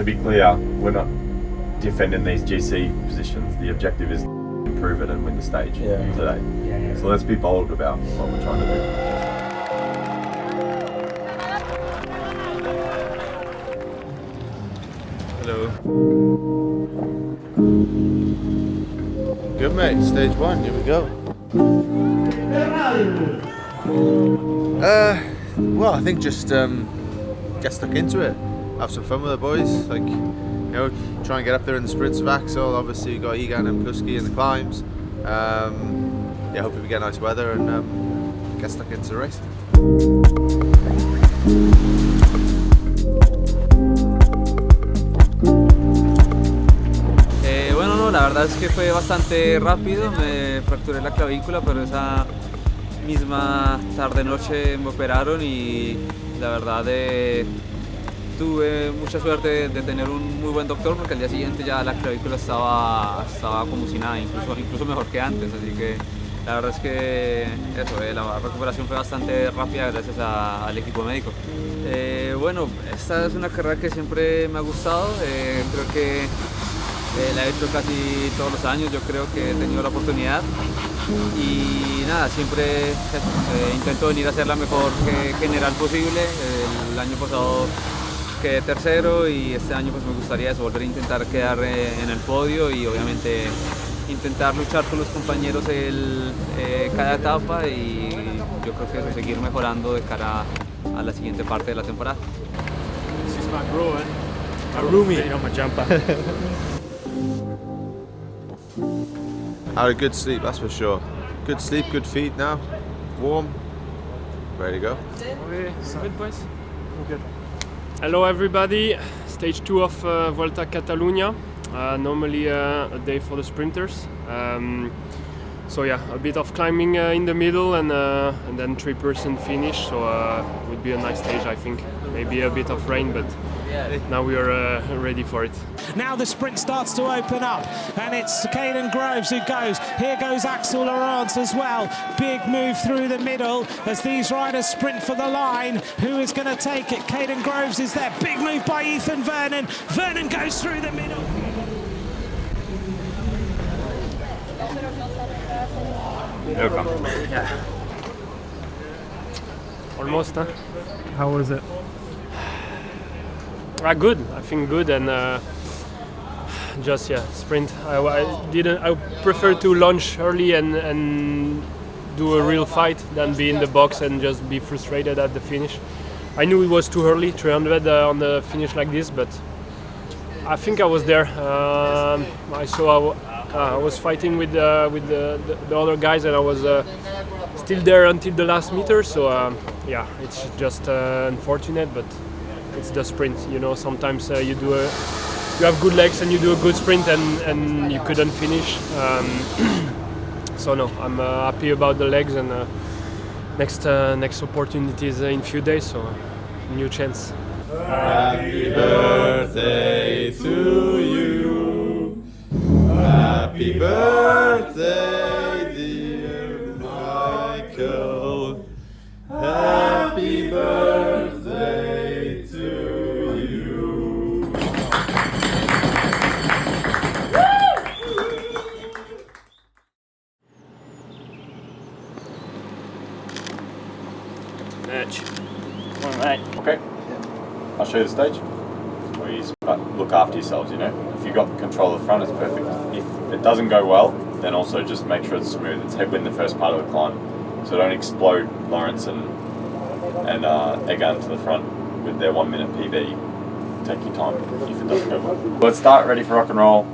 to be clear, we're not defending these GC positions. The objective is to improve it and win the stage today. So let's be bold about what we're trying to do. Hello. Good mate, stage 1, here we go. Well, I think just get stuck into it, have some fun with the boys, like, you know, try and get up there in the sprints of Axel. Obviously, you got Egan and Kuski in the climbs. Yeah, hopefully we get nice weather and get stuck into the race. Bueno, no, la verdad es que fue bastante rápido, me fracturé la clavícula, pero esa misma tarde-noche me operaron y la verdad tuve mucha suerte de tener un muy buen doctor, porque al día siguiente ya la clavícula estaba como si nada, incluso mejor que antes, así que la verdad es que eso, la recuperación fue bastante rápida gracias al equipo médico. Bueno, esta es una carrera que siempre me ha gustado, creo que la he hecho casi todos los años, yo creo que he tenido la oportunidad y nada, siempre intento venir a hacer la mejor general posible. El año pasado quedé tercero y este año pues me gustaría eso, volver a intentar quedar en el podio y obviamente intentar luchar con los compañeros cada etapa y yo creo que eso, seguir mejorando de cara a la siguiente parte de la temporada. This is my bro, my roomie on my jumper. Had a good sleep, that's for sure. Good sleep, good feet now, warm, ready to go. Hello everybody, stage 2 of Volta Catalunya. Normally a day for the sprinters. So yeah, a bit of climbing in the middle and then 3% finish. So it would be a nice stage, I think. Maybe a bit of rain, but now we are ready for it. Now the sprint starts to open up and it's Caden Groves who goes. Here goes Axel Laurent as well. Big move through the middle as these riders sprint for the line. Who is going to take it? Caden Groves is there. Big move by Ethan Vernon. Vernon goes through the middle. Yeah. Almost, huh? How was it? Good. I think good and just sprint. I prefer to launch early and do a real fight than be in the box and just be frustrated at the finish. I knew it was too early, 300 on the finish like this, but I think I was there. I was fighting with the other guys and I was still there until the last meter. So yeah, it's just unfortunate, but it's the sprint. You know, sometimes you have good legs and you do a good sprint and you couldn't finish. So no, I'm happy about the legs and next opportunities in few days. So new chance. Happy birthday to you. Happy birthday, dear Michael. Happy birthday to you. Match. All right. Okay. I'll show you the stage. Please look after yourselves, you know. If you've got control of the front, it's perfect. If it doesn't go well, then also just make sure it's smooth. It's headwind the first part of the climb. So don't explode Lawrence and Egan to the front with their 1 minute PB. Take your time if it doesn't go well. Let's start, ready for rock and roll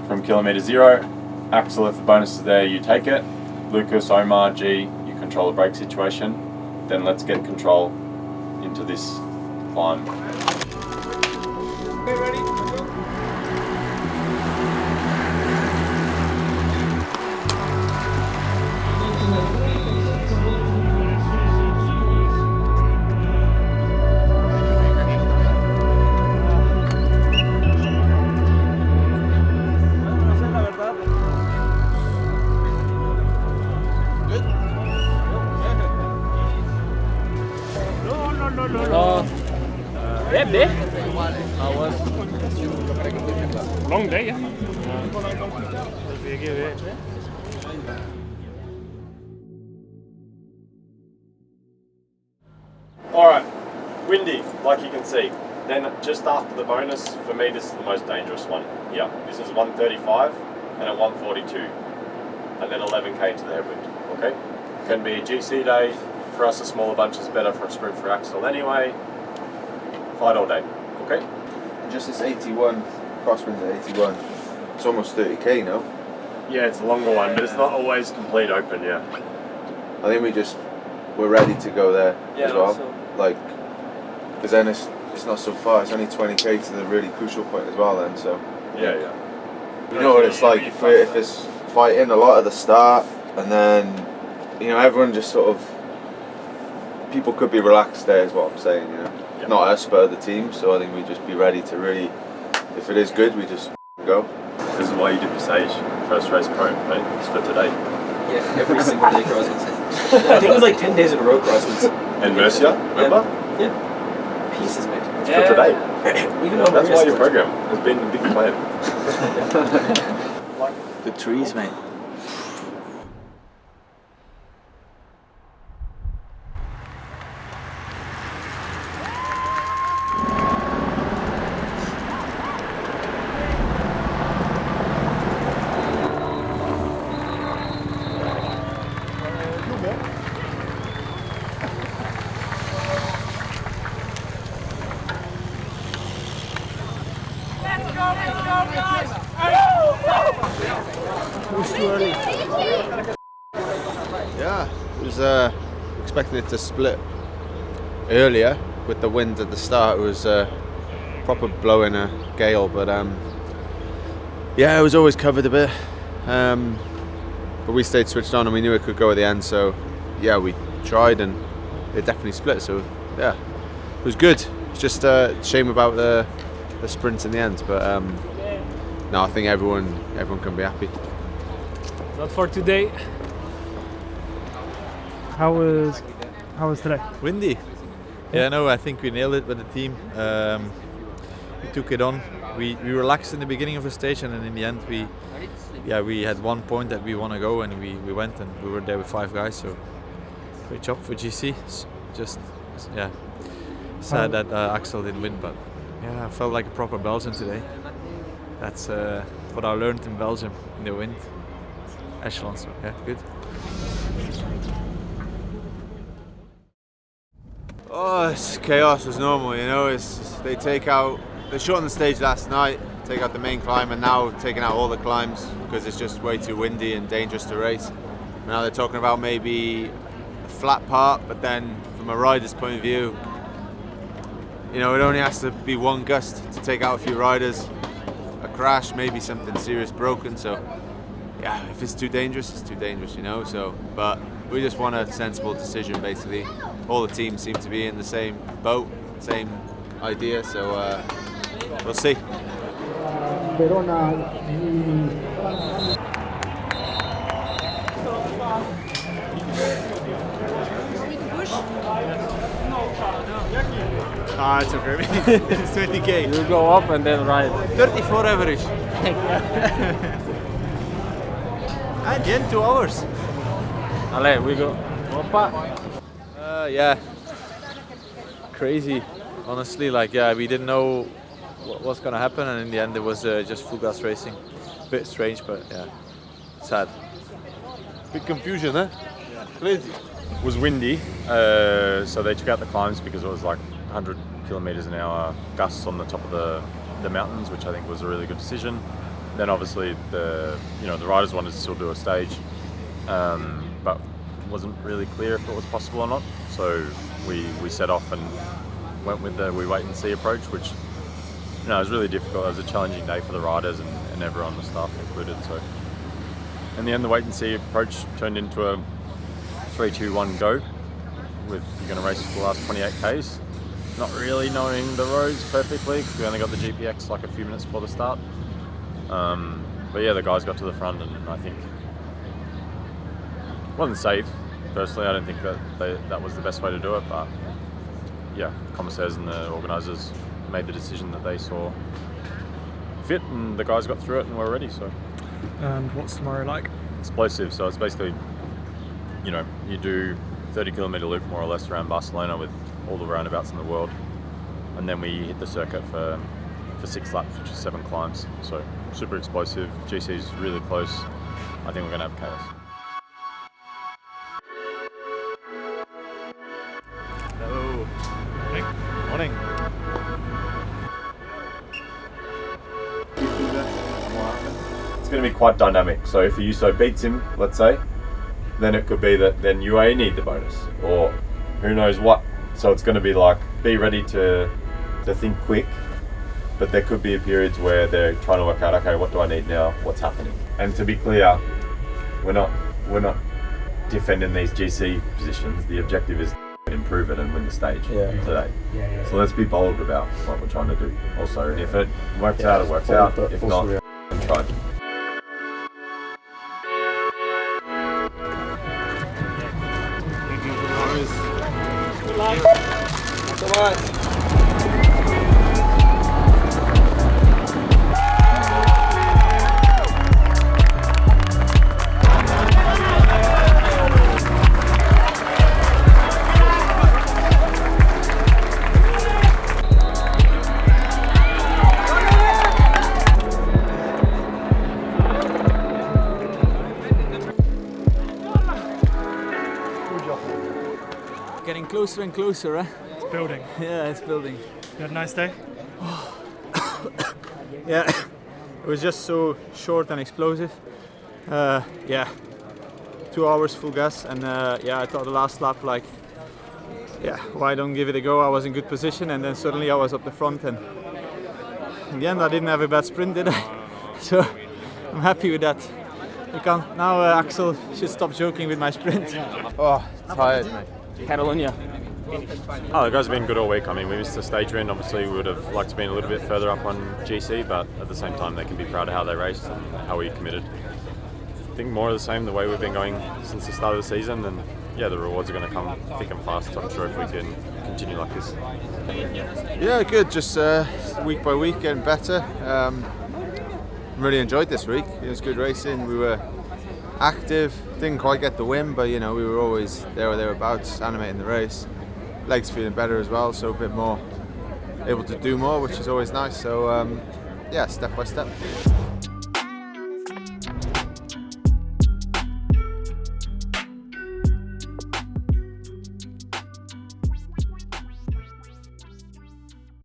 from kilometre 0. Axel, if the bonus is there, you take it. Lucas, Omar, G, you control the brake situation. Then let's get control into this climb. Okay, ready? Long day, yeah? Alright, windy, like you can see. Then just after the bonus, for me this is the most dangerous one. Yeah, this is 135 and a 142. And then 11k to the headwind, okay? Can be a GC day. For us, a smaller bunch is better for a sprint for Axel anyway. Fight all day, okay? Just this 81, crosswinds at 81. It's almost 30k now. Yeah, it's a longer one, but it's not always complete open, yeah. I think we're ready to go there as well. Like, because then it's not so far. It's only 20k to the really crucial point as well. Then, so Yeah. you know what it's like if it's fighting a lot at the start, and then everyone just sort of people could be relaxed there, is what I'm saying. Yeah. Not us, but other teams. So I think we just be ready to really, if it is good, we just go. This is why you did your stage. First race pro, right? It's for today. Yeah, every single day crosswinds. I think it was like 10 days in a row crosswinds. And Mercia, remember? Yeah. Pieces, mate. It's for today. Even though That's why your program has been a big plan. The trees, mate. Yeah, it was expecting it to split earlier with the wind at the start. It was proper blowing a gale, but yeah, it was always covered a bit. But we stayed switched on and we knew it could go at the end, so yeah, we tried and it definitely split. So yeah, it was good. It's just a shame about the sprint in the end, but no, I think everyone can be happy. Not for today. How was today? Windy. Yeah, no, I think we nailed it with the team. We took it on. We relaxed in the beginning of the stage, and then in the end we had 1 point that we want to go, and we went and we were there with 5 guys. So great job for GC. Just sad that Axel didn't win, but yeah, I felt like a proper Belgian today. That's what I learned in Belgium in the wind. Echelon, so yeah, good. Oh, it's chaos as normal, they shortened the stage last night, take out the main climb, and now taking out all the climbs because it's just way too windy and dangerous to race. Now they're talking about maybe a flat part, but then from a rider's point of view, it only has to be one gust to take out a few riders, a crash, maybe something serious broken. So yeah, if it's too dangerous, it's too dangerous, So, but we just want a sensible decision, basically. All the teams seem to be in the same boat, same idea. So we'll see. It's okay. It's 20k. You go up and then ride. 34 average. And then 2 hours. Ale, we go. Opa. Yeah. Crazy. Honestly, we didn't know what was gonna happen, and in the end it was just full gas racing. Bit strange, but yeah, sad. Big confusion, huh? Yeah. Crazy. It was windy, so they took out the climbs because it was like 100 kilometers an hour gusts on the top of the mountains, which I think was a really good decision. Then obviously the riders wanted to still do a stage, but wasn't really clear if it was possible or not. So we set off and went with the we wait and see approach, which it was really difficult. It was a challenging day for the riders and everyone, the staff included. So in the end, the wait and see approach turned into a 3-2-1 go. With you're going to race for the last 28 k's, not really knowing the roads perfectly because we only got the GPX like a few minutes before the start. But yeah, the guys got to the front, and I think it wasn't safe. Personally, I don't think that was the best way to do it, but yeah, commissaires and the organisers made the decision that they saw fit, and the guys got through it and were ready. So. And what's tomorrow like? Explosive. So it's basically, you do 30-kilometre loop more or less around Barcelona with all the roundabouts in the world, and then we hit the circuit for 6 laps, which is 7 climbs. So super explosive. GC's really close. I think we're going to have chaos. Hello. Morning. It's going to be quite dynamic. So if USO beats him, let's say, then it could be that then UAE need the bonus, or who knows what. So it's going to be like, be ready to think quick, but there could be periods where they're trying to work out, okay, what do I need now? What's happening? And to be clear, we're not defending these GC positions. The objective is to improve it and win the stage today. So let's be bold about what we're trying to do. Also, if it works out, it works out. If not, then try. Getting closer and closer, eh? It's building. Yeah, it's building. You had a nice day? Yeah, it was just so short and explosive. 2 hours full gas, and I thought the last lap, why don't give it a go? I was in good position, and then suddenly I was up the front, and in the end I didn't have a bad sprint, did I? So I'm happy with that. You can't now. Axel should stop joking with my sprint. Oh, tired, mate. Catalunya. Oh, the guys have been good all week. I mean, we missed the stage win. Obviously, we would have liked to be a little bit further up on GC, but at the same time, they can be proud of how they raced and how we committed. I think more of the same, the way we've been going since the start of the season, and the rewards are going to come thick and fast. I'm sure if we can continue like this. Yeah, good. Just week by week getting better. Really enjoyed this week. It was good racing. We were active. Didn't quite get the win, but we were always there or thereabouts, animating the race. Legs feeling better as well, so a bit more able to do more, which is always nice. So step by step.